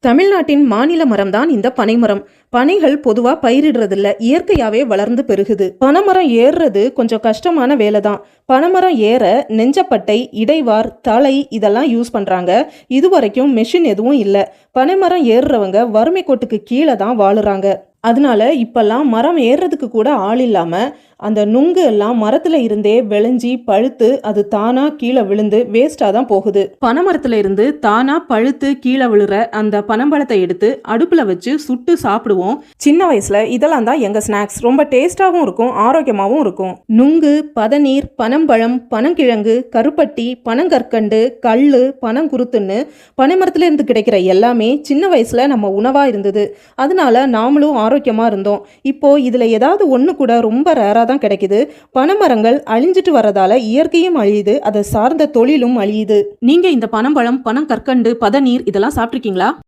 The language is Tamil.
தமிழ்நாட்டின் மாநில மரம்தான் இந்த பனைமரம். பனைகள் பொதுவா பயிரிடுறதில்ல, இயற்கையாவே வளர்ந்து பெருகுது. பனைமரம் ஏறுறது கொஞ்சம் கஷ்டமான வேலை தான். பனைமரம் ஏற நெஞ்சப்பட்டை, இடைவார், தலை இதெல்லாம் யூஸ் பண்றாங்க. இதுவரைக்கும் மெஷின் எதுவும் இல்ல. பனைமரம் ஏறுறவங்க வறுமை கோட்டுக்கு கீழே தான் வாழுறாங்க. அதனால இப்பெல்லாம் மரம் ஏறுறதுக்கு கூட ஆள் இல்லாம அந்த நுங்கு எல்லாம் மரத்துல இருந்தே விளைஞ்சி பழுத்து அது தானா கீழே விழுந்து வேஸ்டா தான் போகுது. பனைமரத்துல இருந்து தானா பழுத்து கீழே விழுற அந்த பனம்பழத்தை எடுத்து அடுப்புல வச்சு சுட்டு சாப்பிடுவோம். சின்ன வயசுல இதெல்லாம் தான் எங்க ஸ்நாக்ஸ். ரொம்ப டேஸ்டாவும் இருக்கும், ஆரோக்கியமாவும் இருக்கும். நுங்கு, பதநீர், பனம்பழம், பனங்கிழங்கு, கருப்பட்டி, பனங்கற்கண்டு, கல்லு, பனங்குருத்துன்னு பனைமரத்துல இருந்து கிடைக்கிற எல்லாமே சின்ன வயசுல நம்ம உணவா இருந்தது. அதனால நாமளும் ஆரோக்கியமா இருந்தோம். இப்போ இதுல ஏதாவது ஒண்ணு கூட ரொம்ப ரேரா தான் கிடைக்குது. பனைமரங்கள் அழிஞ்சிட்டு வரதால இயற்கையும் அழியுது, அதை சார்ந்த தொழிலும் அழியுது. நீங்க இந்த பனம்பழம், பனங்கற்கண்டு, பதநீர் இதெல்லாம் சாப்பிட்ருக்கீங்களா?